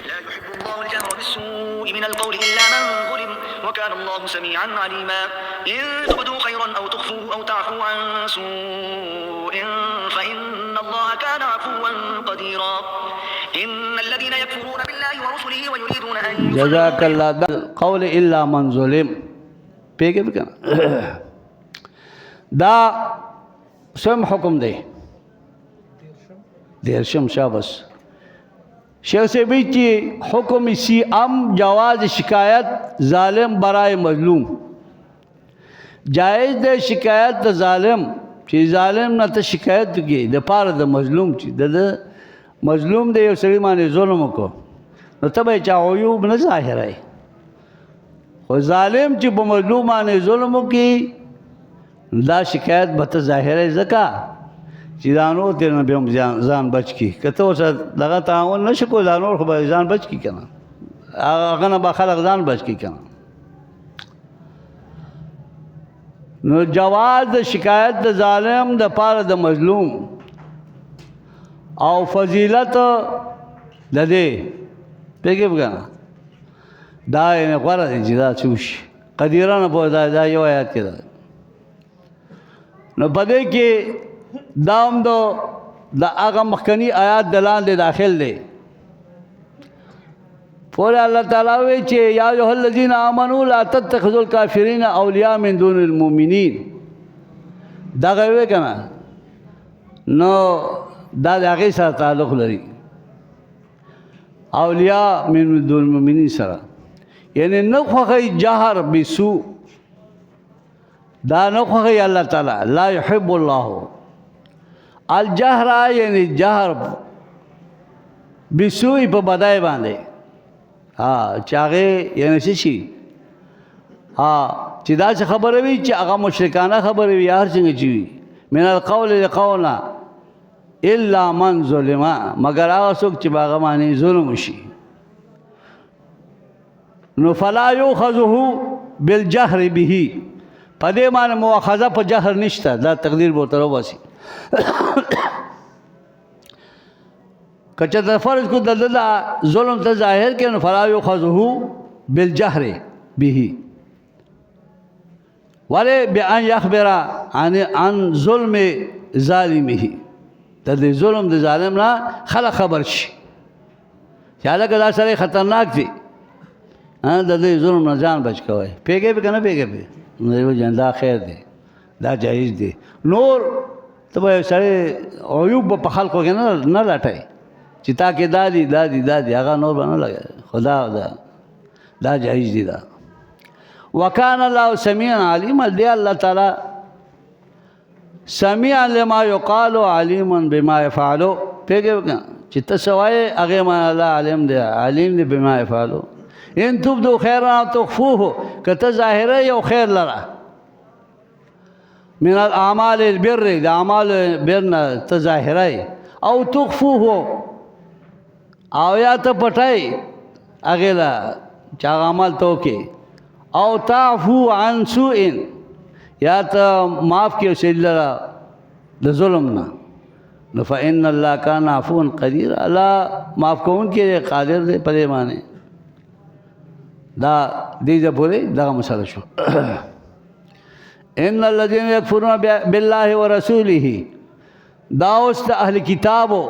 لا يحب الله الجهر بالسوء من القول إلا من ظلم وكان الله سميعا عليما إن تبدوا خيرا أو تخفوه أو تعفوا عن سوء فإن الله كان عفوا قديرا إن الذين يكفرون بالله ورسله ويريدون أن جزاك الله قول إلا من ظلم پیگه بکن دا سم حکم دے دیرشم شابس شیخ سے بیچی حکم اسی جواز شکایت ظالم برائے مظلوم جائز دے شکایت دا ظالم چی ظالم نہ تا شکایت کی دا پار دا مظلوم چی دا مظلوم دے یو سری مانے ظلم کو نو تب چا عیوب نہ ظاہر ہے و ظالم چی پا مظلوم آنے ظلم کی دا شکایت بتا ظاہر ہے زکا چی دانو تیرنا بیوم زان بچ کی کتا اسا لگا تعاون نشکو دانو خبا زان بچ کی کنا اغنا با خلق زان بچ کی کنا نو جواز دا شکایت دا ظالم دا پار دا مظلوم او فضیلت دا دے پیگی بگنا دا یعنی غورا دی چی دا چوش قدیران پو دا یو آیات کی دا نو پدے کی دام دا آغا مخکنی آیات دلان دے داخل دے پورے اللہ تعالیٰ وی چی یا ایھا الذین آمنوا لا تتخذوا الکافرین اولیاء من دون المؤمنین دا غوے کنا نو دا داغی سر تعلق لری اولیاء من دون المؤمنین سر یعنی نخوخی جہر بسو دا نخوخی اللہ تعالیٰ لا يحب اللہ الجہر یعنی جہر بسوئی پا بدائی باندے چاگے یعنی سشی چی دا سے خبر ہوئی چی اگا مشرکانہ خبر ہوئی ہر چنگی چیوی من القول لقولا الا من ظلما مگر آغا سوک چی باغا مانی ظلم شی نو فلا یوخذہو بالجہر بھی پدے معنی مواخذہ پا جہر نشتا دا تقدیر بوترو باسی کچھتا فرض کو دا ظلم تا ظاہر کے نو فلا یوخذہو بالجہر بھی ولے بأن یخبر عن ظلم ظالمہی دا دے ظلم دا ظالم نا خلق خبر شی چاہتا کہ دا سرے خطرناک تھی دا دے ظلم نا جان بچ کوئے پیگے پہ کنا پیگے پہ دا خیر دے دا جائز دے نور تو سرے عیوب پا خلق ہو گیا نا لٹائے چتا کہ دادی آگا نور بنا لگا خدا دا جائز دی دا وکان اللہ سمیعا علیما دے اللہ تعالی سمیعا لما یقالو علیما بما یفعلو پیگے بکن چتا سوائے اگیمان اللہ علیم دے بما یفعلو ان تبدو خیران تخفوہو کتا ظاہر ہے یو خیر لرا من الاعمال البر دا اعمال برنا تظاہر ہے او تخفوہو او یا تا پٹائی اگیلا چاگ عمل توکے او تعفو عن سوئن یا تا معاف کیو سے اللہ دا ظلمنا فإن اللہ کان عفو قدیر اللہ معاف کون کے قادر دے پدے مانے دا دیجا پورے دا مسئلہ شو ان الذین یکفرون باللہ ورسولہ داوست اہل کتابو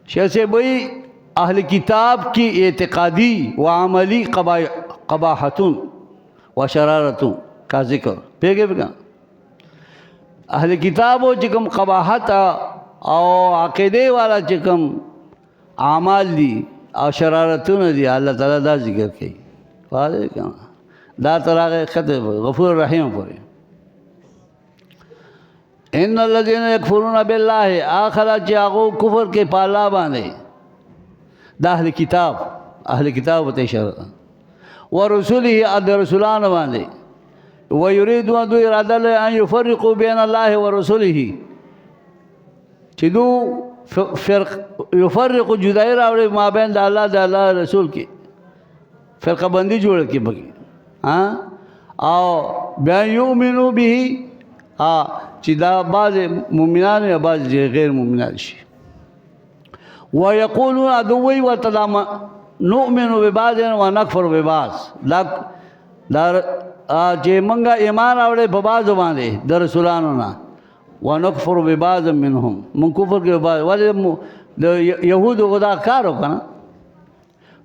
شیخ سے بھئی اہل کتاب کی اعتقادی و عملی قباحتون و شرارتون کا ذکر پیگے بکن اہل کتابو چکم قباحت او عقیدے والا چکم اعمال دی او شرارتون دی اللہ تعالیٰ دا ذکر کی واضح کہاں دا طلاق خط غفور الرحیم پورے ان الذین یکفرون باللہ آخرہ چاگو کفر کے پالا باندے دا اہل کتاب تے شرطا ورسولی اد رسولان باندے ویریدون دو ارادہ لے ان یفرقوا بین اللہ ورسولی چی دو یفرق جدائی راوڑے ما بین دا اللہ رسول کی فرقہ بندی جوڑ کی بگی او بیان یؤمنو بھی چی دا بعض مومنان یا بعض غیر مومنان شی ويقولون ادوي وتدام نؤمن ببعض ونكفر ببعض دا چې منګه ایمان اورې په بعض باندې د رسولانو نه ونکفر ببعض منهم من کفر کې بعض ولې د يهودو غدا کار وکړه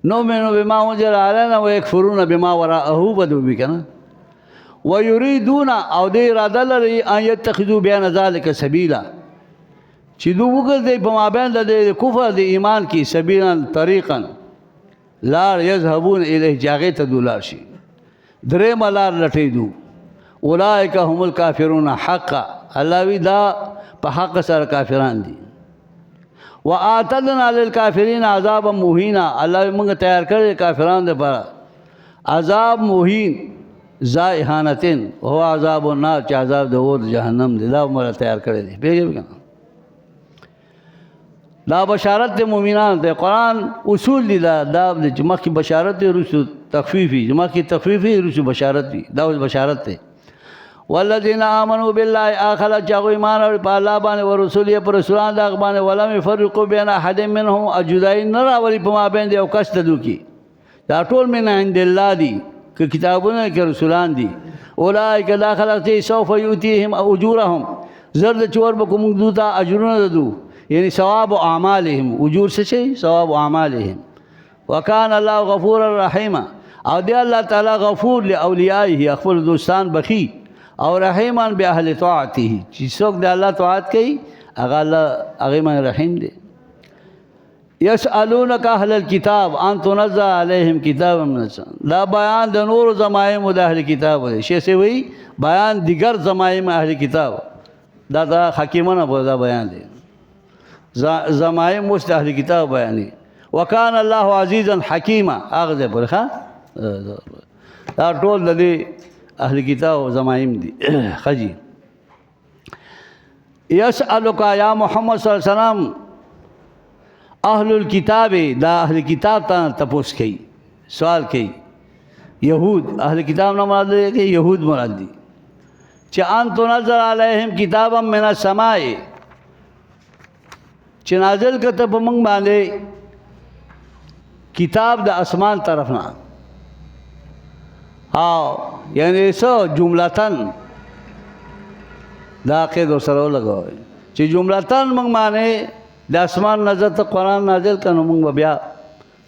نؤمن بما انزل علينا ويكفرون بما وراءه بدو بکنه ويريدون او دې اراده لري ان يتخذوا بين ذلك سبيلا چې دوی وګرځي په مابین د کفر د ایمان کې سبیلا طریقا لا يذهبون الیه جاغه ته دولار شي درې ملار لټې دو اولئک هم الکافرون حقا الله وی دا په حق سره کافران دي واعتدنا للکافرین عذابا مهینا الله موږ تیار کړی کافرانو لپاره عذاب مهین ذا اهانتن هو عذاب النار چې عذاب د اور جهنم دی دا موږ تیار کړی دی پیږي دا بشارت د مؤمنان د قرآن اصول دي دا چې مخکې بشارت دی رسو تخفیفی مخکې تخفیفی رسو بشارت دی دا بشارت دی والذین آمنوا بالله آخر چاغو ایمان اور په الله باندې او رسول پر رسولان دا باندې ولم يفرقوا بین احد منهم اجدای نه راولي په ما باندې او کس تدو کی دا ټول من عند الله دي که کتابونه کې رسولان دي اولئک داخلت سوف یؤتیهم اجورهم زرد چور بکم دوتا اجرونه دو یعنی ثواب اعمالهم اجور څه شي ثواب اعمالهم وکان الله غفور الرحیم او دی الله تعالی غفور لاولیائه خپل دوستان بخي او رحیمان به اهل طاعته چې څوک د الله طاعت کوي هغه الله هغه من رحیم دی یسالونک اهل الكتاب ان تنزل علیهم کتابا من السماء دا بیان د نور زمایم د اهل کتاب دی شی سی وی بیان دیگر زمایم اهل کتاب دا حکیمانه دا بیان دی زمایم مست اهل کتاب بیانی وکان الله عزیزا حکیما اغه برخه دا ټول د اهل کتاب زمایم دي خجی یسالک یا محمد صلی الله علیه وسلم اهل الكتاب دا اهل کتاب ته تپوس کوي سوال کوي یهود اهل کتاب نه مراد دي یهود مراد دي چې ان تنزل علیهم کتابا من السماء چې نازل کته په موږ باندې کتاب د اسمان طرف نه یعنی سو جملتن دا قید سره لګوي چې جملتن موږ باندې د اسمان نظر ته قرآن نازل کنو موږ بیا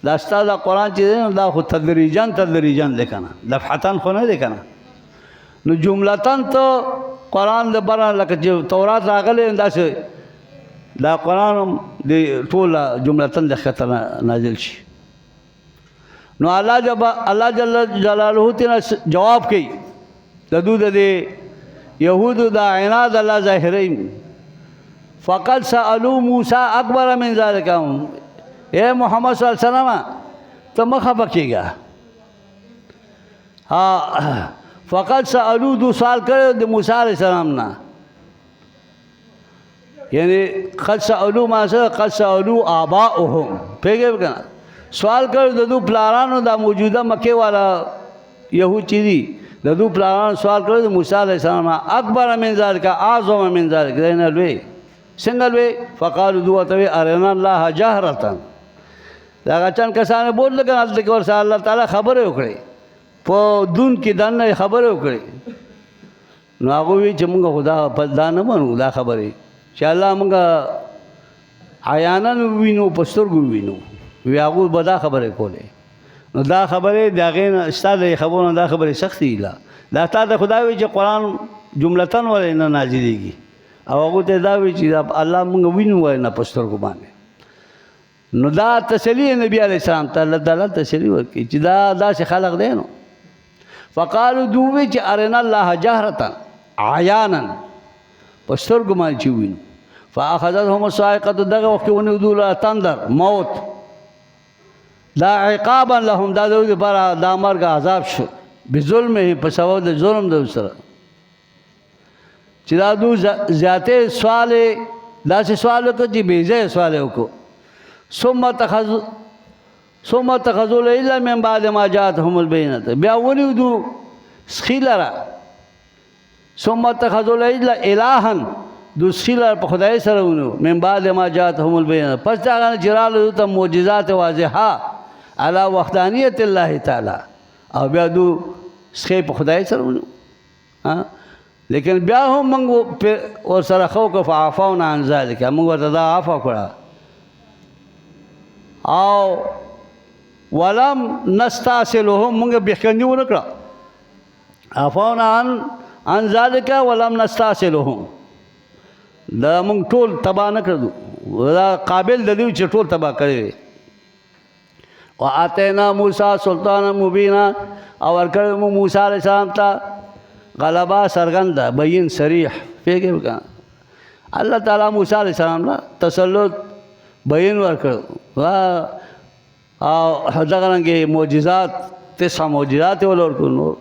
دا استاد قرآن چې دا خو تدریجان لیکنه دفعتن خو نه لیکنه نو جملتن ته قرآن د بره لکه چې تورات راغلی داسې دا قرآن د ټول جملتن د خطر نازل شي نو الله جل جلاله تینا جواب کوي د دود د یهودو دا عناد الله ظاهرین فقط سألو موسی اکبر من ذلک اے محمد صلی الله علیه وسلم ته مخه پکېږه فقط سألو دو سوال کړو د موسی علیه السلام نه یعنی قد سألو ما سره قد سألو آباؤهم پیږه کنه سوال کړو د دو پلارانو دا موجوده مکه والا یهود چې دي د دو پلارانو سوال کړو د موسی علیه السلام اکبر من ذلک اعظم من ذلک دینه لوی څنګه لوی فقالوا دوته ارنا الله جهرتا دا چن کسانه بول لګل د کور سره الله تعالی خبره وکړي په دون کې دنه خبره وکړي نو هغه وی چې موږ خدا په دانه مونږ دا خبره چې الله موږ عیانن وینو پسترګو وینو وی هغه به دا خبره کوله نو دا خبره داغه استاد خبرونه دا خبره سختي دا تا د خدای وی چې قرآن جملتن ولې نه نازلېږي او هغه ته دا وی چې الله موږ وینو وای نه پسترګو باندې نو دا تسلی نبی علیہ السلام تعالی تسلی ورکړي چې دا څه خلق دی نو فقالوا دوی چې ارنا الله جهرتا عیانا پسترګو باندې وینو فاخذتهم الصاعقه دغه وخت ونی دوله تندر موت دا عقابا لهم دا دوی لپاره دا مرګ عذاب شو بظلمه په سبب د ظلم د سره چې دا دو ذاته سوال دا څه سوال وکړي بیزه سوال وکړو ثم تخذوا الا من بعد ما جاءتهم البينه بیا ونی دو سخیلرا ثم تخذوا الا الها دوسری لار په خدای سره ونیو من بعد ما جاءتهم البینات پس دا هغه نه چې راغلو ته معجزات واضحه علی وحدانیت الله تعالی او بیا دو سخی په خدای سره ونیو لیکن بیا هم موږ ورسره خو که فعفونا عن ذلک موږ ورته دا عفو کړه او ولم نستاصلهم موږ بېخکندي ونه کړه عفونا عن ذلک ولم نستاصلهم دا موږ ټول تباه نه کړو دا قابل د دې چې ټول تباه کړی وآتینا موسی سلطانا مبینا او ورکړی موږ موسی علیه السلام ته غلبه څرګنده بین صریح پوهېږې که الله تعالی موسی علیه السلام ته تسلط بین ورکړ او دغه رنګې معجزات 9 معجزات یې ول ورکړو نور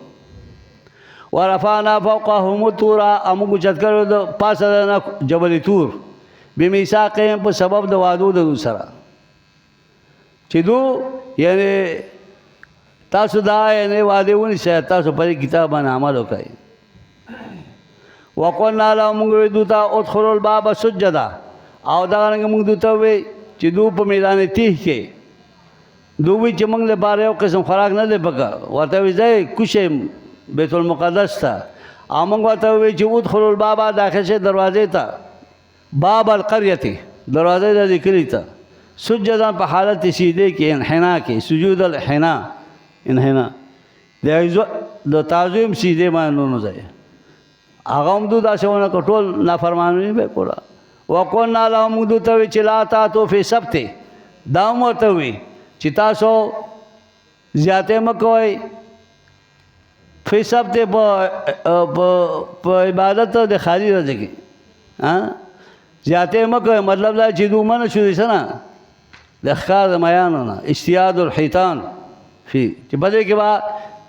ورفعنا فوقهم الطور موږ اوچت کړو د پاسه نه جبل طور بمیثاقهم په سبب د وعدو د دوی سره چې دو یعنې تاسو دا یعنې وعدې ونیسئ تاسو په دې کتاب باندې عمل وکړئ وقلنا لهم موږ وی دوی ته ادخلوا الباب سجدا او دغه رنګه موږ دوی ته وی چې دوی په میدان تیح کې دوی وی چې موږ لپاره یو قسم خوراک نه دی پکار ورته وی ځئ کوشئ بیت المقدس ته او موږ ورته وی چې ادخلوا الباب داخل شئ دروازې ته باب القریة دروازې د دې کلي ته سجدا په حالت سیدې کې انحنا کې سجود الحنا انحنا د تعظیم سیدې باندې نو ځای هغه هم دوی داسې ونه کړه ټول نافرماني به کوله وقلنا لهم موږ دوی ته وی چې لا تاتوا فی سبت دا هم ورته وی چې تاسو زیاتې مه کوئ فی سبت په عبادت د خالي ورځې کې زیاتې مه کوئ مطلب دا چې دوی منع شو دي څه نه د ښکار د میانو نه اجتیاد الحیطان فی چې په دې کې به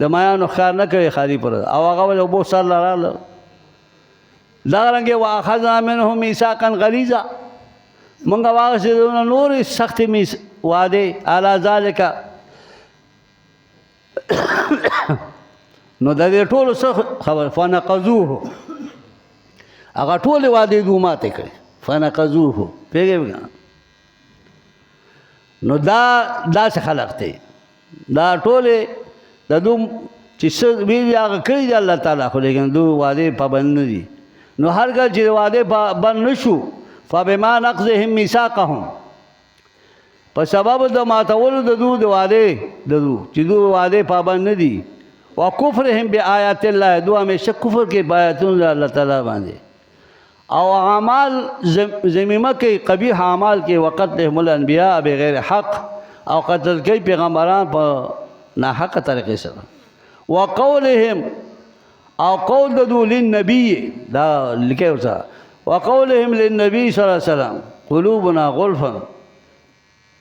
د میانو ښکار نه کوي خالي پر او هغه ول اوبو سر له راغله دغه رنګې واخذنا منهم میثاقا غلیظا موږ واخیستې د دوی نه نورې سختې وعدې علی ذلک نو د دې ټولو څه خبر فنقضوه هغه ټولې وعدې دوی ماتې کړې فنقضوه پوهېږې نو دا داسې خلق دی دا ټولې د دوی چې څه ویلي هغه کړي دي الله تعالی خو لیکن دوی وعدې پابند نه دي نو هر کله چې وعدې پابند نه شو فبما نقضهم میثاقهم په سبب د ماتولو د دوی د وعدې د دوی چې دوی وعدې پابند نه دي وکفرهم بآیات الله دوی همیشه کفر کوي په آیاتونو د الله تعالی باندې او اعمال ذمیمه کوي قبیح اعمال کوي وقتلهم الانبیاء بغیر حق او قتل کوي پیغمبران په ناحقه طریقې سره وقولهم او قول د دوی للنبي دا لیکي ورته وقولهم للنبي صلی الله علیه وسلم قلوبنا غلفا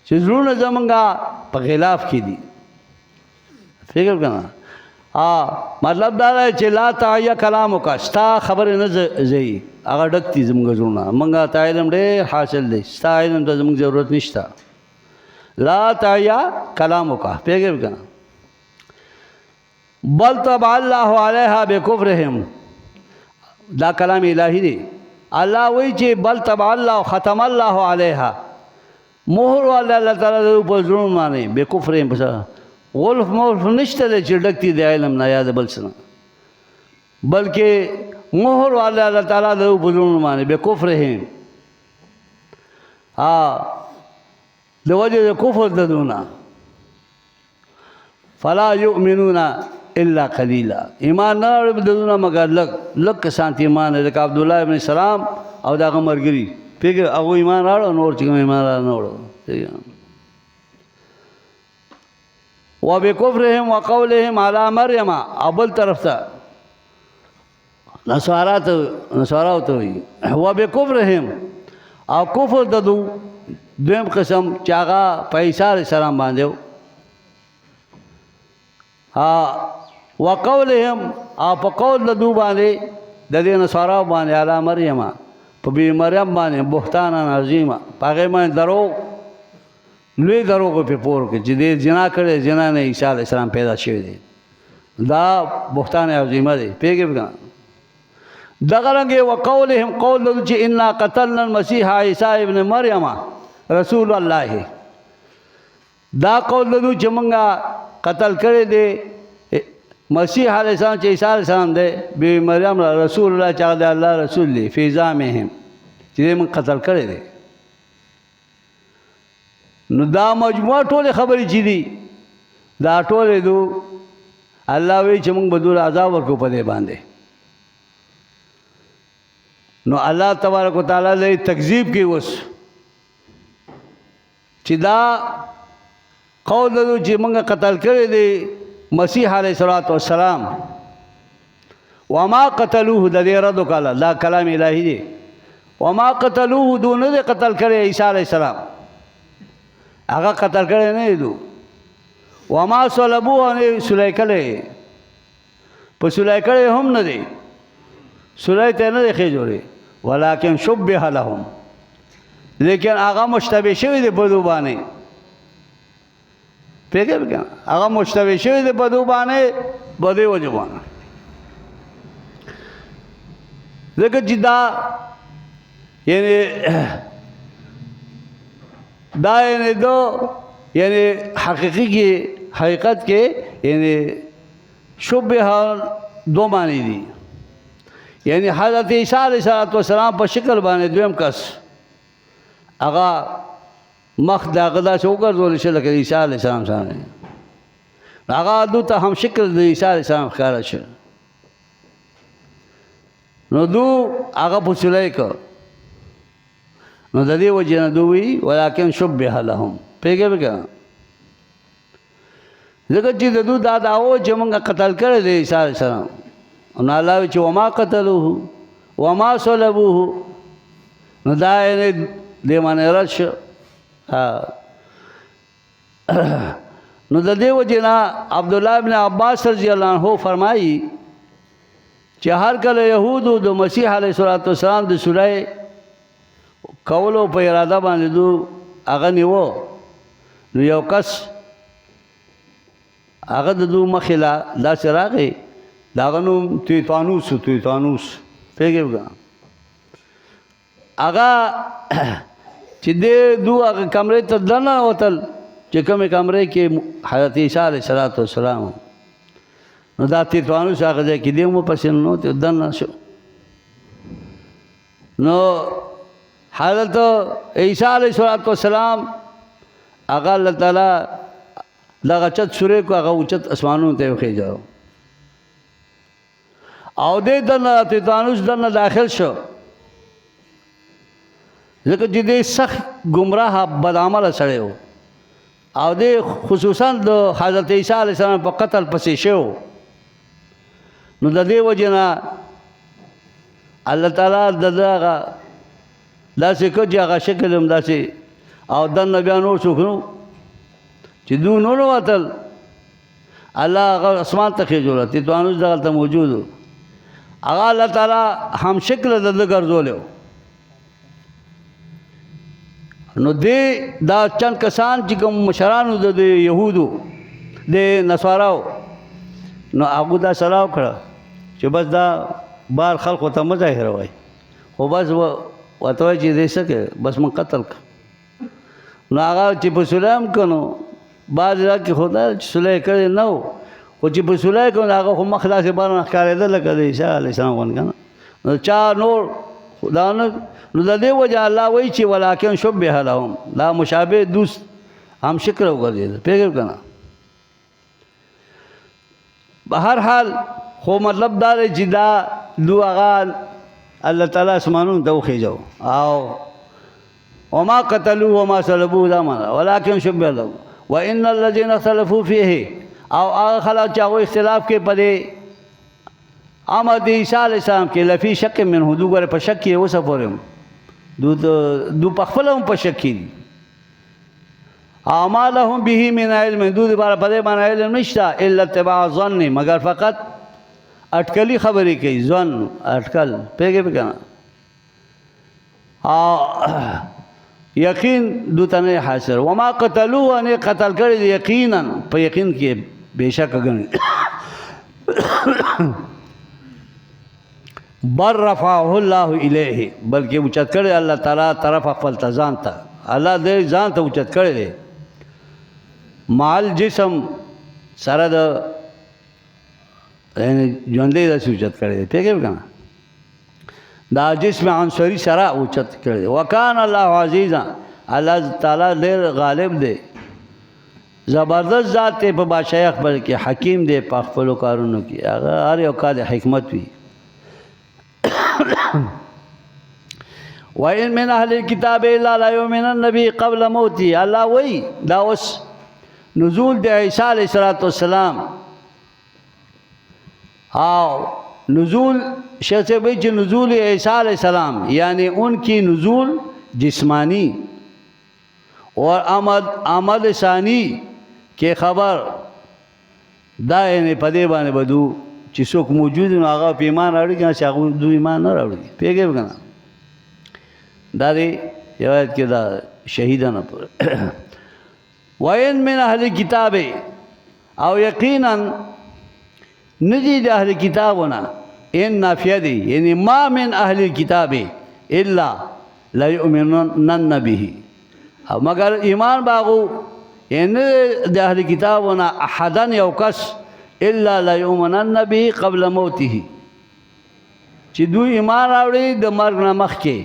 چې زړونه زمونږ په غلاف کې دي فکر کنه مطلب دا دی چې لا تعیه کلام وکړه ستا خبرې نه ځي هغه ډک دي زموږ زړونه موږ ته علم ډېر حاصل دی ستا علم ته زموږ ضرورت نشته لا تعیه کلام وکړه پوهېږې که نه بل طبع الله علیها بکفرهم دا کلام الهی دی الله وایي چې بل طبع الله ختم الله علیها مهر والا الله تعالی د په زړونو باندې بکفرهم غلف مولف نشته دی چې ډک دي د علم نه یا د بل څه نه بلکې مهر والا الله تعالی د په زړونو باندې بکفرهم د وجه د کفر د دونه فلا یؤمنون الا قلیلا ایمان نه راوړي د دونه مګر لږ کسان ته ایمان لکه عبدالله ابن سلام او د هغه ملګري پوهېږې هغوی ایمان راوړه نور چې کوم ایمان را نه وړه وبکفرهم وقولهم علی مریم او بل طرف ته نصاراو ته وایي وبکفرهم او کفر د دویم قسم چې هغه په عیسی علیه السلام باندې وقولهم او په قول د دوی باندې د دې نصاراو باندې علی مریم په بی مریم باندې بهتانا عظیمه په هغې باندې دروغ لوی دروغ په پور کې چې دې زنا کړی زنا نه عیسی علیه السلام پیدا شوی دی دا بهتان عظیمه دی پوهېږې که دغرنګ وقولهم قول چې انا قتلنا المسيح عيسى ابن مريم رسول الله، دا قول دو چې مونږه قتل کړی دی مسیح علیہ السلام چې عیسی علیہ السلام دی بی مریم رسول الله چې د الله رسول دی فی زعمهم چې موږ قتل کړی دی. نو دا مجموعه ټول خبرې چې دي دا ټول دو الله وی چې موږ بدور عذاب ورکو په دې باندې. نو الله تبارک وتعالی له تکذیب کې وس چې دا قول دو چې موږ قتل کړی دی مسیح علیہ السلام وما قتلوه د دې رد وکړه دا کلام الهی دی. وما قتلوه دو نه قتل کړی عیسی علیہ السلام، هغه قتل کړی نه دو. وما صلبوه نه سلی کړی، په سلی کړی هم نه دی، سلی ته نه دی خېجوړی، ولکن شبه لهم، لیکن هغه مشتبه شوی دی په دو باندې. پیګه وکړه هغه مشتبه شوی دی په دو باندې بده وجه باندې. ځکه چې دا یعنی دا یعنی دو یعنی حقیقی کی حقیقت کے یعنی شبہ دو معنی دی. یعنی حضرت عیسیٰ علیہ السلام پر شکل باندې دویم کس هغه مخ دا غدا سے وګرځول شي لکه عیسی علیہ السلام سره، هغه دو ته هم شکل د عیسی علیہ السلام ښکاره شو. نو دو هغه پوښتلای کو نو د دې وجه نه دوی ولکن شبه لهم. پیګه وکړه ځکه چې د دو دا داو چې موږ قتل کړی دی عیسی علیہ السلام، نو الله چې وما قتلوه وما صلبوه، نو دا یې دې باندې رد شو. نو د دې وجه نه عبدالله ابن عباس رضی الله عنه فرمایي چې هر کله یهودو د مسیح علیه السلام د سولای کولو په اراده باندې دو هغه نیو، نو یو کس هغه د دو مخله داسې راغی، د هغه نوم تیتانوس. پیګه وکړه هغه چې دې دو هغه کمرې ته دننه وتل چې کومې کمرې کې حضرت عیسی علیه السلام، نو دا تیتانوس هغه ځای کې دې مو پسې نو ته دننه شو. نو حضرت عیسی علیہ السلام هغه الله تعالی دغه چت سورې کو هغه اوچت اسمانونو ته وخېجاو او دې دننه تیتانوس دننه داخل شو. ځکه چې دې سخت گمراه بدعمله سړی و او دې خصوصا د حضرت عیسی علیہ السلام په قتل پسې شو. نو د دې وجه نه الله تعالی دغه داسې کو چې هغه شکل هم داسې او دننه بیا نور څوک نو چې دو نور وتل الله هغه اسمان ته خېجوله تیتانوس دغلته موجود و، هغه الله تعالی هم شکل د ده ګرځولی و. نو دې دا چند کسان چې کوم مشرانو د یهودو د نصاراو، نو هغو دا سلا وکړه چې بس دا بار خلقو ته مه ظاهروئ، خو بس ورته وایي چې دې څه کوې بس من قتل کړه. نو هغه چې په صلح هم که نو بعض را کې خو دا چې صلح کړی نه و، خو چې په صلح کړو نو هغه خو مخ داسې بار نه ښکارېده لکه د عیسی علیه السلام غوندې که نه. نو چا نور دا نه، نو د دې وجه الله وایي چې ولکن شبه لهم، دا مشابه دوست هم شکل وګرځېده. پیږه که نه. بهر حال خو مطلب دا دی چې دا دو هغه الله تعالی اسمانونو ته وخېجو او وما قتلوه وما صلبوه دا معنا ولکن شبه لهم وان الذين اختلفوا فيه، او هغه خلک چې هغوی اختلاف کې په دې امر د عیسی علیه السلام کې لفي شک منه، دو ګوره په شک کې اوسه پورې هم دو په خپله هم په شک کې دي. ما لهم به من علم، دو دپاره په دې باندې علم نشته الا اتباع ظن، مگر فقط اټکلي خبرې کوي، ځوان اټکل. پیږې پې که نه. یقین دو ته نه حاصل. وما قتلوه نه قتل کړی دی یقینا، په یقین کې بېشکه ګڼي. بر رفعه الله الیه بلکې اوچت کړی الله تعالی طرف خپل ځان ته الله دې ځان ته اوچت کړی دی مال جسم سره د ژوندۍ داسې اوچت کړی دی پوهېږې که نه دا جسم عنصري سره اوچت کړی دی وکان الله عزیزا الله تعالی ډېر غالب دی زبردست ذات دی په بادشاهي خپل کې حکیم دی په خپلو کارونو کې هغه هر یو کار د حکمت وي وَإِن مِّنْ أَهْلِ الْكِتَابِ إِلَّا لَيُؤْمِنَنَّ بِهِ قَبْلَ مَوْتِهِ الله وایي دا اوس نزول د عیسی علیه السلام او نزول شیخ صاحب وایي چې نزول عیسی علیہ السلام یعنی ان کی نزول جسمانی اور آمد ثانی کے خبر دا یعنی پدې باندې بدو چې څوک موجود نو هغه په ایمان راوړي که چې هغه دوی ایمان نه راوړي پوهېږې که نه دا دی روایت کې دا شهیدانه پورې وَإِن مِّنْ أَهْلِ الْكِتَابِ او یقینا ندی د اهل کتابونه ان نافیه دی یعنی ما من اهل الكتاب الا لا یؤمنن به او مگر ایمان باغو یعنی د اهل کتابونه احدن یو کس الا لا یؤمنن به قبل موته چې دوی ایمان راوړي د مرګ نه مخکې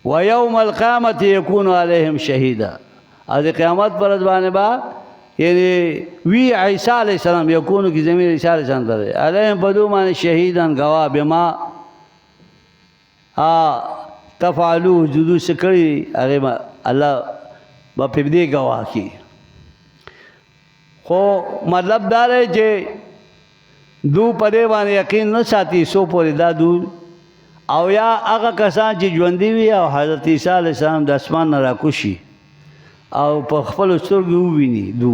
ويوم القیامة یکون علیهم شهیدا او د قیامت پر ورځ باندې با یعنی وی عیسی علیہ السلام یکونو کی زمین عیسی علیہ السلام در علیہم بدو معنی شہیدن گواہ بما تفعلو جدو سکری اگر اللہ با پبدی گواہ کی خو مطلب دار ہے کہ دو پدے باندې یقین نه ساتي سو پورې دا دو او یا هغه کسان چې ژوندي وي او حضرت عیسی علیہ السلام د اسمان نه راکوشي او په خپل سترګو وویني دو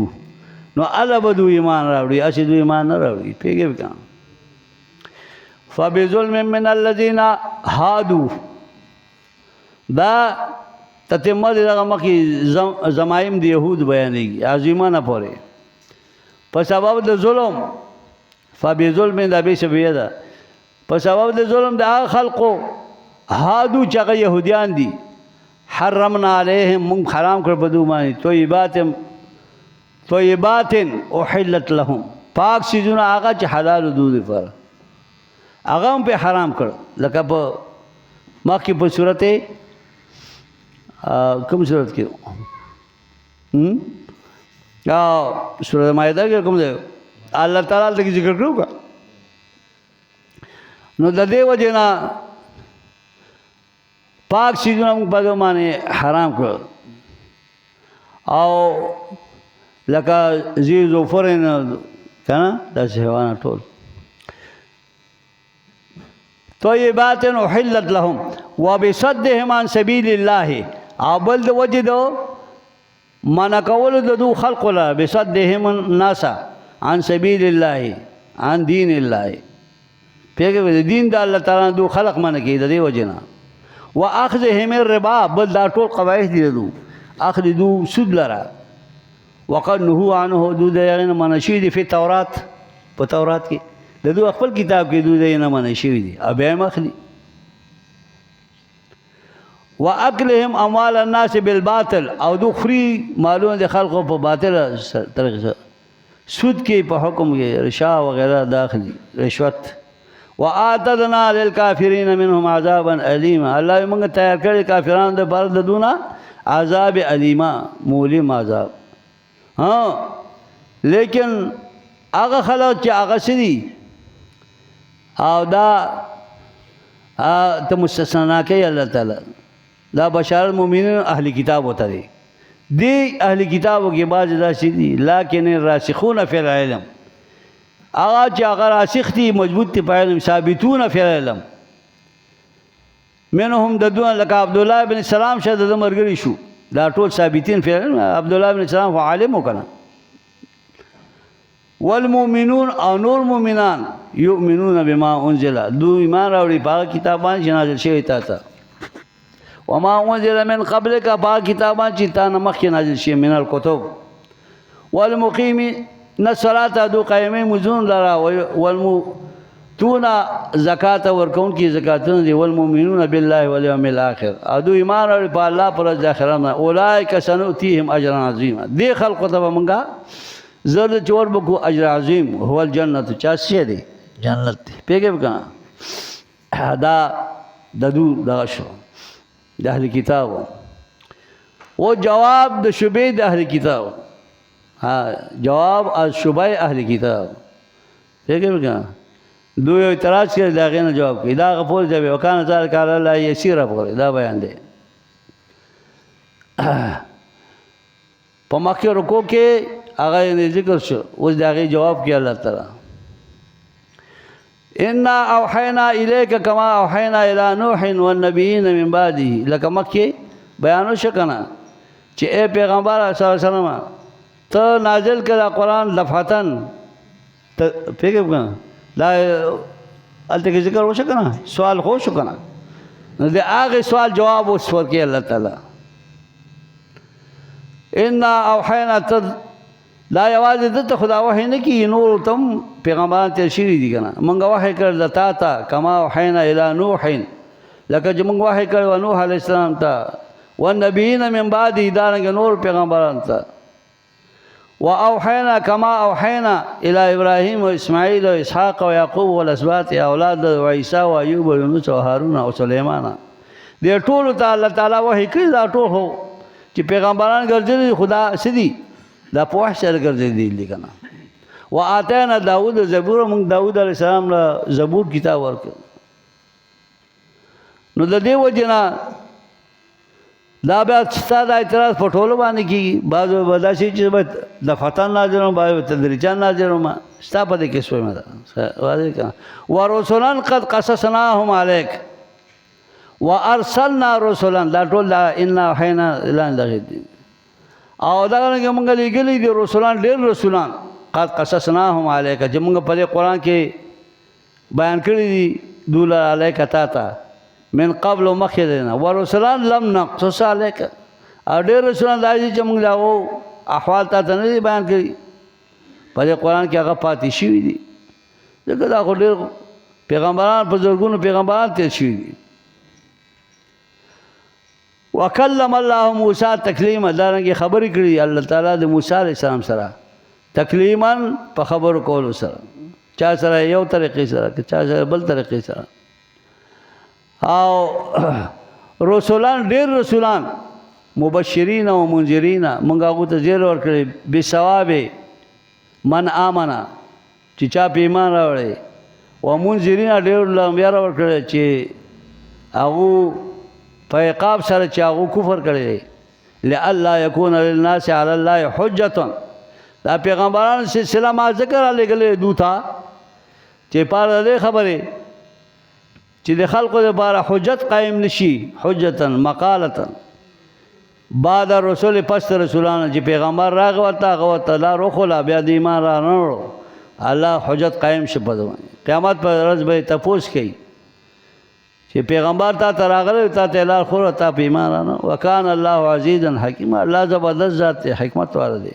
نو الله به دو ایمان راوړي اسی دو ایمان نه راوړي پوهېږې که فبظلم من الذین هادو دا تتمه د دغه مخکې زمایم د یهود بیانېږي عظیمانه پورې په سبب د ظلم فبظلم دا به شبیه ده په سبب د ظلم د هغه خلقو هادو چې هغه یهودیان دي حرمنا علیهم من حرام کړ په دو باندې طیبات احلت لهم پاک چیزونه هغه چې حلال دو لپاره هغه هم په حرام کړ لکه په مخکې په صورت کوم صورت کې سورۃ مائده کې کوم دی الله تعالی ته ذکر کړو نو د دې وجه نه پاک چیزونه موږ په باندې حرام کړ او لکه ذی ظفرن که نه داسې حیوانات ټول طیبات احلت لهم وبصدهم عن سبیل الله او بل د وجه دو منع کولو د دو خلق له بصدهم الناس عن سبیل الله عن دین الله پیغه دین د الله تعالی دو خلق منع کوي د دې وجه نه واخذهم الربا بل دا ټول قواعد دي دو اخذ دو سود لرا وقد نهوا عنه دو دغه منشي دي په تورات په تورات کې د دو خپل کتاب کې دو دغه منشي دي ابه مخلي واكلهم اموال الناس بالباطل او دو خري مالونه د خلقو په باطل طریقه سود کې په حکم کې رشا وغیرہ داخلي رشوت واعتدنا للكافرين منهم عذابا اليما الله موږ تیار کړی کافرانو د بار د دونه عذاب الیما مولم عذاب ها لیکن هغه خلک چې هغه سړي او دا ته مستثنا کوي الله تعالی دا بشار المؤمنین اهل کتاب ہوتا دی اهل کتابوں کے بعض داسې دي لیکن الراسخون فی العلم هغه چې هغه راسخ دي مضبوط دي په علم ثابتون فی العلم منهم د دون لکه عبد الله بن سلام شه د مرګري شو دا ټول ثابتین فی العلم عبد الله بن سلام عالم وکړه والمؤمنون او نور مؤمنان یؤمنون بما انزل دو ایمان راوړي په کتابان چې نازل شوی تا وما انزل من قبلك په کتابان چې تا مخکې نازل شوی من الكتب والمقیم الصلاة دو قائمه مزون لرا یؤتون زکات ورکون کی زکاتونه دی والمؤمنون بالله والیوم الاخر ادو ایمان اور په الله پر ورځ اخرت نه اولئک سنؤتیهم اجرا عظیما دی خلق ته منګه زر چور بکو اجر عظیم هو الجنت چا سی دی جنت پیګه کنا دا ددو دا شو د اهل کتاب وہ جواب د شبہ د اهل کتاب ہاں جواب از شبہ اهل کتاب پیګه کنا دو اعتراض کړي دا غینه جواب کوي دا غفور دی وکانه ذلک علی الله یسیر افغری دا بیان دی په مکه رکو کې هغه ذکر شو اوس دا غي جواب کوي الله تعالی ان اوحینا الیک کما اوحینا الی نوح والنبیین من بعده لکه مکه بیان شکنه چې اے پیغمبر صلی الله علیه وسلم ته نازل کړه قرآن دفعتن ته پیغمبر لا الته کې ذکر وشو کنه سوال خو شو کنه نو د هغه سوال جواب اوس ورکړي الله تعالی ان اوحینا لا یوازې ته خدا وحی نه کی نور تم پیغمبران ته شری دي کنه مونږ وحی کړل تا ته کما اوحینا الی نوح لکه چې مونږ وحی کړو نوح علی السلام ته والنبیین من بعد دارنګ نور پیغمبران ته واوحینا کما اوحینا الی ابراهیم و اسماعیل و اسحاق و یعقوب والاسباط اولاد و عیسی و ایوب و یونس و هارون و سلیمان دې ټول ته الله تعالی وحی کړی دا ټول هو چې پیغمبران ګرځي خدا سدي دا په سره ګرځي دي کنه واتینا داوود زبور موږ داوود علیه السلام له زبور کتاب ورکړ نو د دې وجنا دا بیا ستاسو اعتراض په ټولو باندې کیږي بعضو بداسي چې د فتن ناظرون بعضو تدریجان ناظرون ما ستا په دې کې سوې ما واضح کړه ورسولان قد قصصناهم عليك وارسلنا رسلا دا ټول دا ان وحینا اعلان دغه او دا څنګه موږ لګلې دي رسولان ډېر رسولان قد قصصناهم عليك چې موږ په قرآن کې بیان کړی دي دوله علیک تا من قبل مخدنا ورسولان لم نقصص عليك او ډېر رسولان دایي چې موږ لاو احوال ته نه بیان کړی په قرآن کې هغه پاتې شوي دي ځکه دا خو ډېر پیغمبران په زرګونو پیغمبران تیر شوي دي وکلم الله موسی تکلیما دارنګه خبرې کړې الله تعالی د موسی علیه السلام سره تکلیما په خبرو کولو سره چا سره یو طریقې سره چا سره بل طریقې سره او رسولان ډېر رسولان مبشرین او منذرین موږ هغه ته زیر ورکړي به ثواب من آمنا چې چا په ایمان راوړي او منذرین ډېر لمبیا ورکړي چې هغه په عقاب سره چې هغه کفر کړي لئلا یکون للناس علی الله حجه دا پیغمبرانو سلسله ما ذکر علی گله دوتا چې پاره دې خبره چې د خلقو لپاره حجت قائم نشي حجتا مقالتا بعد رسول پس رسولانو چې پیغمبر راغوتا غوتا لا روخلا بیا د ایمان را نه الله حجت قائم شپه قیامت پر ورځ به تپوس کوي چې پیغمبر تا تراغله تا تلال خور تا په ایمان را نه وکان الله عزیزا حکیما الله زبردست ذات حکمت والا دی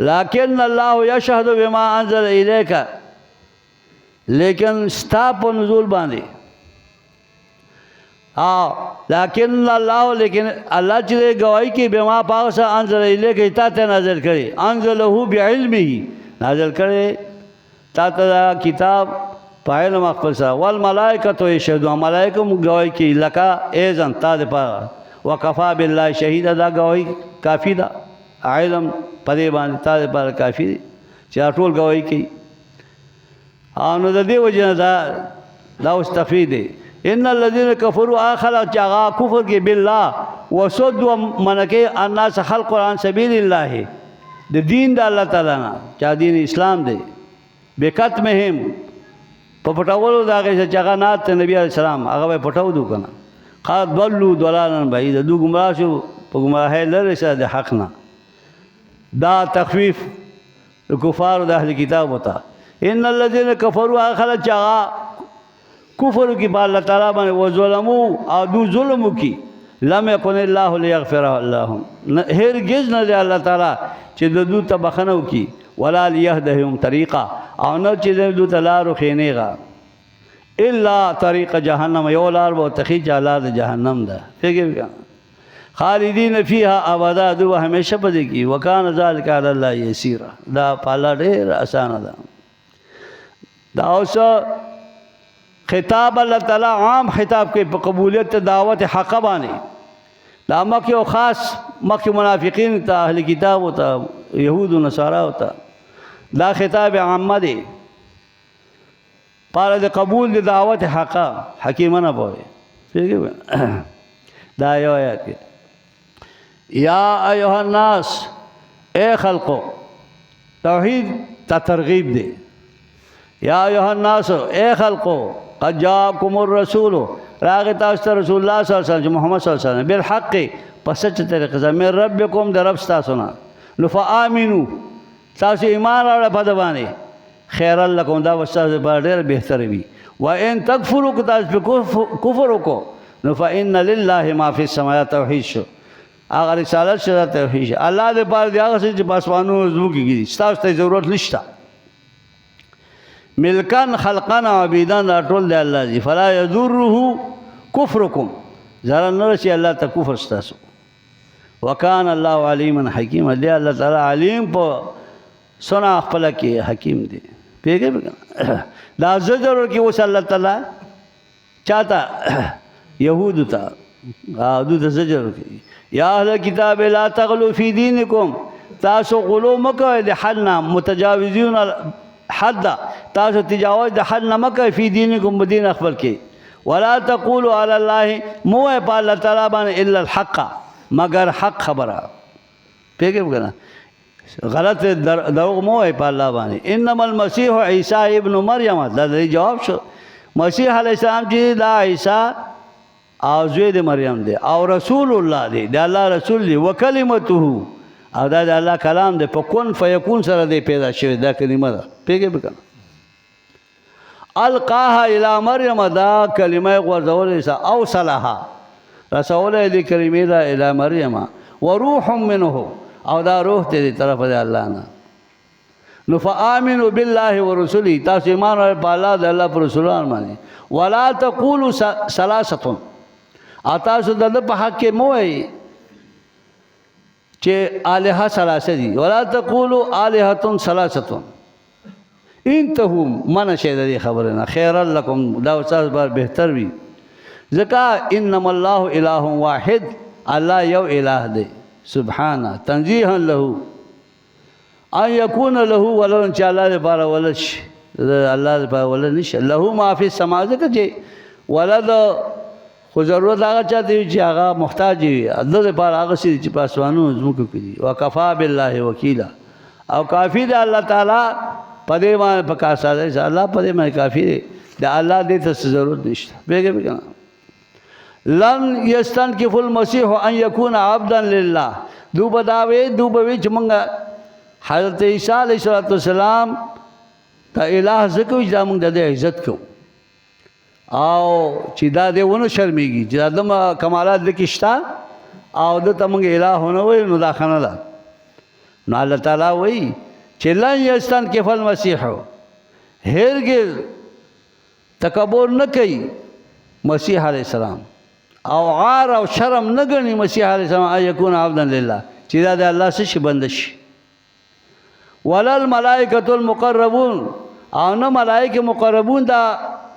لیکن الله یشهد بما انزل الیک لیکن ستا په نزول باندې لیکن الله لیکن الله چې گواہی کوي بما پاوسه انزل الیک تا ته نازل کړي انزله بعلمه نازل کړي تا ته کتاب په علم خپل سره والملائکه یشهدون ملائکه گواہی کوي لکه اذن تا د پاره وکفا بالله شهید دا گواہی کافی ده علم پدې باندې تا د پاره کافی دي چې ټول گواہی کوي نو د دې وجه دا استفید ان الذين كفروا اخر چاغا کفر کې بالله وصدوا منکه الناس خلق عن سبیل الله د دین د الله تعالی نه چا دین اسلام دی بکتمهم په پټولو دا چې چاغا نات نبی علیہ السلام هغه پټاو دو کنه قد ضلوا ضلالا بعيدا دو گمراه شو په گمراهی لره شه د حق نه دا تخفیف کفار د اهل کتاب وتا ان الذين كفروا اخر چاغا کفر کی با اللہ تعالیٰ باندې وظلموا او دو ظلم کی لم يكن الله ليغفر لهم هرگز نه دی الله تعالی چې د دو ته بخنو کی ولا ليهدهم طریقا او نه چې دو تلارو خینېغا الا طریق جهنم یو لار به تخی لار د جهنم ده فکر خالدین فیها ابدا دو همیشه پدې کی وکانه ذلک علی الله یسیرا دا پالا ډېر آسان ده دا اوس خطاب الله تعالی عام خطاب کې په قبولیت دعوت حق باندې دا مکه او خاص مکه منافقین ته اهل کتاب او ته يهود او نصارا او ته دا خطاب عامه دی پاره د قبول د دعوت حق حکیمانه پوهه دا یو آیات یا ایها الناس اے خلقو توحید تا ترغیب دی یا ایها الناس اے خلقو قد جاءکم الرسول راغ تاسو رسول الله صلی الله علیه وسلم محمد صلی الله علیه وسلم بالحق پس سچ طریقې سره من ربکم در رب تاسو نه نو فآمنو تاسو ایمان راوړل په دبانې خیر لکم دا وسه په ډېر بهتر وي و ان تکفروا تاسو کفر وکړو نو فإن لله ما فی السماوات توحید شو هغه رسالت شته توحید الله دې پاره دی هغه چې پاسوانو زو کېږي تاسو ته ضرورت نشته ملکان خلقان عبیدان دا ټول دی الله دی فلا یضره کفرکم ضرر نه رسي الله ته کفر ستاسو وکان الله علیما حکیما دی الله تعالی علیم په سنا خپل کې حکیم دی پیګه دا زجر کې وس الله تعالی چاته يهود ته دو ته زجر کې یا اهل کتاب لا تغلو فی دینکم تاسو غلو مکه د حدنا متجاوزون حد تاسو تجاوز د حد نه مکه فی دینکم بدین خپل کې ولا تقولوا علی الله مو په الله تعالی باندې الا الحق مگر حق خبره پیګه وګڼه غلط دروغ مو په الله باندې انما المسيح عیسی ابن مریم دا جواب شو مسیح علیہ السلام چې دا عیسی او زوی د مریم دی او رسول الله دی د الله رسول دی وکلمته او دا د الله کلام دی په کون فیکون سره دی پیدا شوی دا کلمه ده پیګه وکړه القاها الى مریم دا کلمه غوړول او صلاها رسول دی کلمه دا الى مریم وروح منه او دا روح ته دی طرف دی الله نه نو فآمنوا بالله ورسوله تاسو ایمان ورکړئ په الله د الله پر رسولان باندې ولا تقولوا ثلاثه تاسو د په حق کې مو وایي چې الها ثلاثه دي ولا تقولوا الهه ثلاثه انتهوا من شي د خبره نه خیر لكم دا استاد بار بهتر وي ځکه انما الله اله واحد الله یو اله دی سبحانه تنزيها له ان يكون له ولد ان شاء الله لپاره ولد شي الله لپاره ولد نشي له ما فی السماوات کې ولد خو ضرورت هغه چاته چې هغه محتاج وي الله لپاره هغه چې پاسوانو زموږ کوي وکفا بالله وکیلا او کافی دی الله تعالی پدې باندې پکا ساده الله پدې باندې کافی دی دا الله دې ته ضرورت نشته بیګه لن یستنکف المسیح ان یکون عبدا لله دو بداوي دو بوي چې مونږه حضرت عیسی علیہ السلام تا الہ زکو چې موږ د عزت کو او چې دا دې ونه شرمېږي چې دغه کمالات د کښتا او د تمنګ الہ هونه وي نو دا خنه ده نو الله تعالی وایي چې لن یستنکف المسیح هرګز تکبر نه کوي مسیح علیہ السلام او عار او شرم نه ګڼي مسیح علیہ السلام ایکون عبدا لله چې دا د الله څخه بند شي ولل ملائکۃ المقربون او نه ملائکه مقربون دا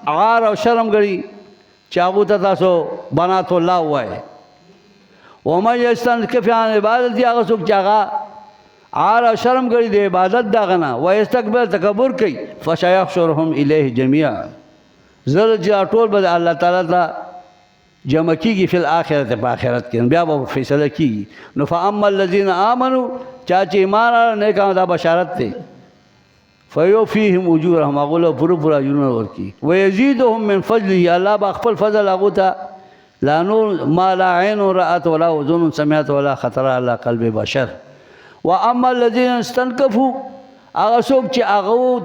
عار او شرم ګړي چاغو ته تاسو بنات الله وای او ما یستنکف عن عبادت هغه څوک چې هغه عار او شرم ګړي د عبادت دا غنه و استکبر تکبر کوي فشیحشرهم الیه جميعا زر چې ټول به الله تعالی ته جمع کیږي فی الاخرت په آخرت کې بیا به فیصله کیږي نو فاما الذين امنوا چا چې ایمان نه کړه دا بشارت ده فیوفیهم اجورهم هغه پورا اجرونه ورکي ويزيدهم من فضله الله با خپل فضل هغه ته لا نور ما لا عين رأت ولا اذن سمعت ولا خطر على قلب بشر واما الذين استنكفوا هغه څوک چې هغه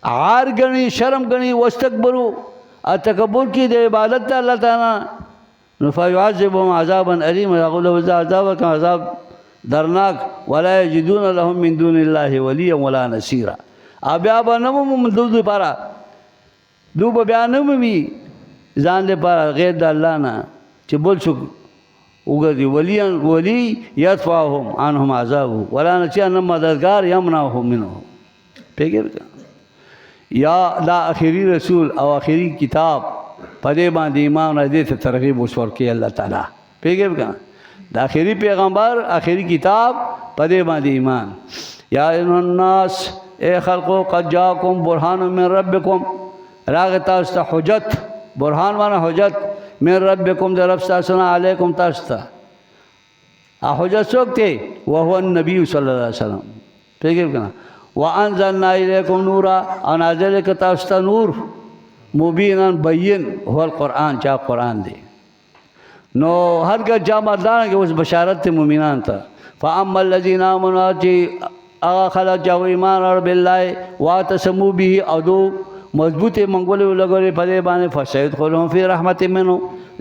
عار غني شرم غني واستكبروا تکبر کی د عبادت الله تعالی نو فیعذبهم عذابا الیما هغه له عذاب کا عذاب درناک ولا یجدون لهم من دون الله ولیا ولا نصیرا بیا به نه مومم دو دپاره دو به بیا نه مومي ځان دپاره غیر د الله نه چې بل څوک وګرځي ولی یدفعهم عنهم عذابه ولا نصیر نه مددگار یمنعهم منه پیږي یا دا آخری رسول او آخری کتاب په دې باندې ایمان راځي ته ترغیب ورکړي الله تعالی پیږي کنه دا آخری پیغمبر آخری کتاب په دې باندې ایمان یا ایها الناس اے خلقو قد جاءکم برهان من ربکم راغ تاسو ته حجت برهان معنی حجت من ربکم در رب تاسو نه علیکم تاسو ته حجت څوک دی وهو النبی صلی الله علیه وسلم پیږي کنه وانزلنا الیکم نورا او نازل ک تاسو ته نور مبینا بین هو القرآن چا قرآن دی نو هر کا جا مردان کې اوس بشارت مومنان ته فاما الذين امنوا اغا خلق جو ایمان اور بالله واعتصموا به او دو مضبوط منګول لګوري په دې باندې فسید خلهم فی رحمت منه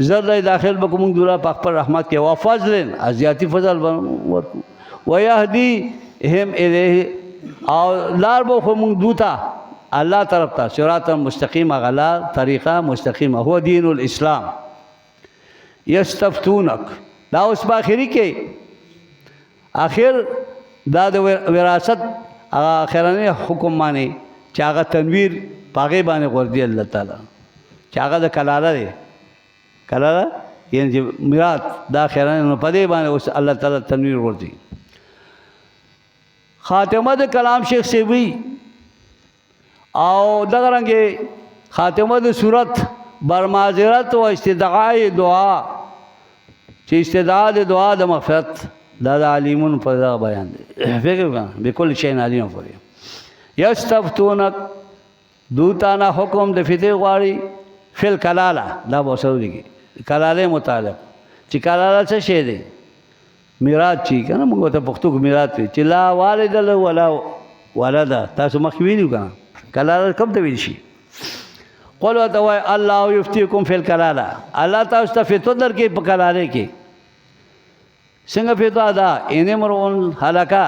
زر داخل بکوم دورا پاک پر رحمت کې وفضل ازیاتی فضل ورکو ويهدي هم الیه او لار بو خو مونږ دوتا الله طرف ته صراط مستقیم غلا طریقه مستقیمه هو دین الاسلام یستفتونک دا اوس باخری کې اخر دا د وراثت اخرنی حکم باندې چې هغه تنویر پاغه باندې وردي الله تعالی چې هغه د کلاله دی کلاله یعنی میراث دا اخرنی نو پدې باندې اوس الله تعالی تنویر وردي خاتمه د کلام شیخ سیوی او دغه رنګه خاتمه د صورت برمازرت او استدعاء دعا چې استدعاء د دعا د مغفرت دا د علیمون په دا بیان دی فکر وکړه بكل شی علیم پورې یستفتونک دوتانا حکم د فتح غواړي فل کلاله دا وسو دي کلاله متعلق چې کلاله څه شی دی میراث چی کنه موږ ته پښتو کې میراث چې لا والد له ولا ولد تاسو مخ ویلو کنه کلاله کوم ته ویل شي قولوا دوای الله یفتیکم فی الکلاله الله تاسو ته فتوا درکې په کلاله کې څنګه فتوا ده ان مرون هلاکا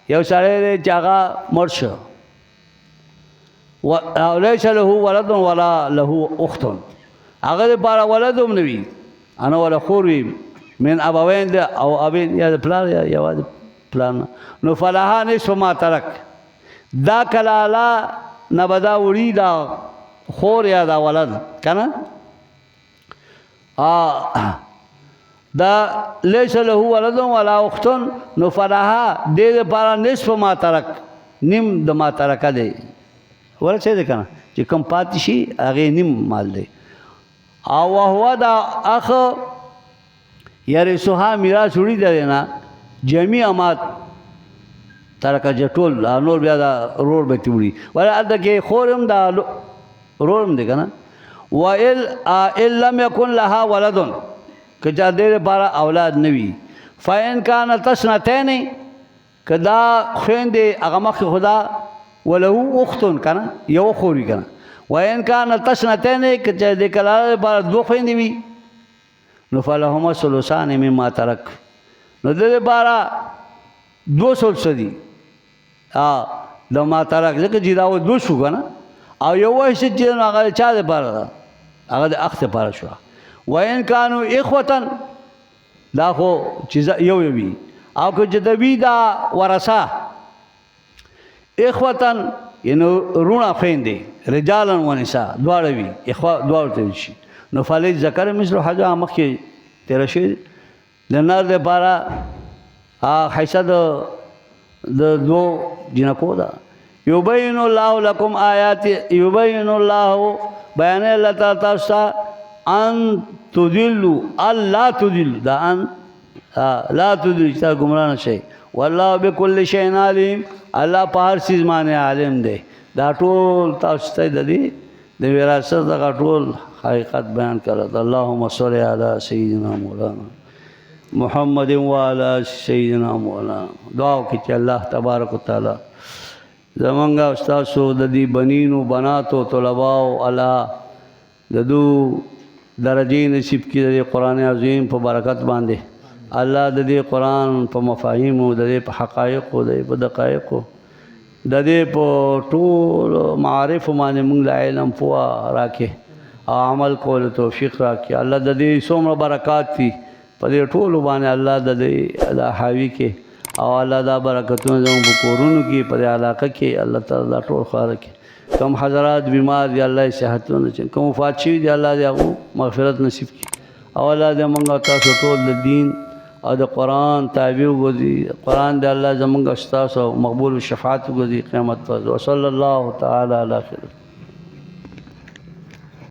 یو سړی چې هغه مړ شو او ليس له ولد ولا له اخت هغه لپاره ولد هم نوي انا ولا خور وي من ابوین ده او ابین یا پلان یا یواد پلان نو فلاها نصف ما ترک دا کلاله نبدا وړي دا خور یا دا ولد کنه دا ليس له ولد ولا اخت نو فلاها دې لپاره نصف ما ترک نیم د ما ترک دی ورڅ دې کنه چې کم پاتې شي هغه نیم مال دی او هو دا اخ یاره سوها میراث وړي دی نه جميع امات ترکه جټول نور بیا دا رور به تیوړي ولا دغه خورم دا رورم دی کنه وإل لم يكن لها ولد کجا دې لپاره اولاد نوي فإن كان تسنتين کدا خويندې هغه مخ خدا ولو اخت کنه یو خوري کنه وإن كان تسنتين کجا دې کلاله لپاره دوه خويندې وي نو فلهما ثلثان مما ترک نو دې لپاره دو ثلث دي د ما ترک ځکه چې دا و دو شو کنه او یو وایي چې هغه چا لپاره هغه د اخت لپاره شو وإن كانوا إخوة دا خو چې یو وي او که جدوی دا ورثه اخوة ینو رونه خويندې رجالا ونساء دواړه وي اخوه دواړه ته شي نو فلذ ذکر مثل حاجه مخکې تیر شي د نر لپاره حیثیت د دو جنکو دا یبین الله لكم آیات یبین الله بیان الله تعالی ان تدلوا الله تدل دا ان لا تدل چې گمراه نشي والله بكل شيء عليم الله په هر چیز باندې عالم دی دا ټول تاسو ته د دې د وراثت دا ټول حقیقت بیان کړه اللهم صل علی سیدنا مولانا محمد وعلى سيدنا مولانا دعا وکړي چې الله تبارک وتعالى زمونږ استادو د دې بنینو بناتو طلباو الله د دو درجې نصیب کړي د قرآن عظیم په برکت باندې الله د دې قرآن په مفاهیمو، د دې په حقایقو، د دې په دقایقو، د دې په ټول معارفو باندې موږ له علم پوهه راکړي او عمل کولو توفیق راکړي. الله د دې څومره برکات دي په دې ټولو باندې الله د دې دا حاوي کې، او الله دا برکتونه زموږ په کورونو کې په دې علاقه کې الله تعالی دا ټول خواره کړي. کوم حضرات بیمار دي الله یې صحتونه چي، کوم وفات شوي دي الله دې هغو مغفرت نصیب کړي، او الله دې موږ او تاسو ټول د دین او د قرآن تابع وګرځي. قرآن دې الله زموږ او ستاسو مقبول شفاعت وګرځي قیامت پر. وصلی الله تعالی علی خیر.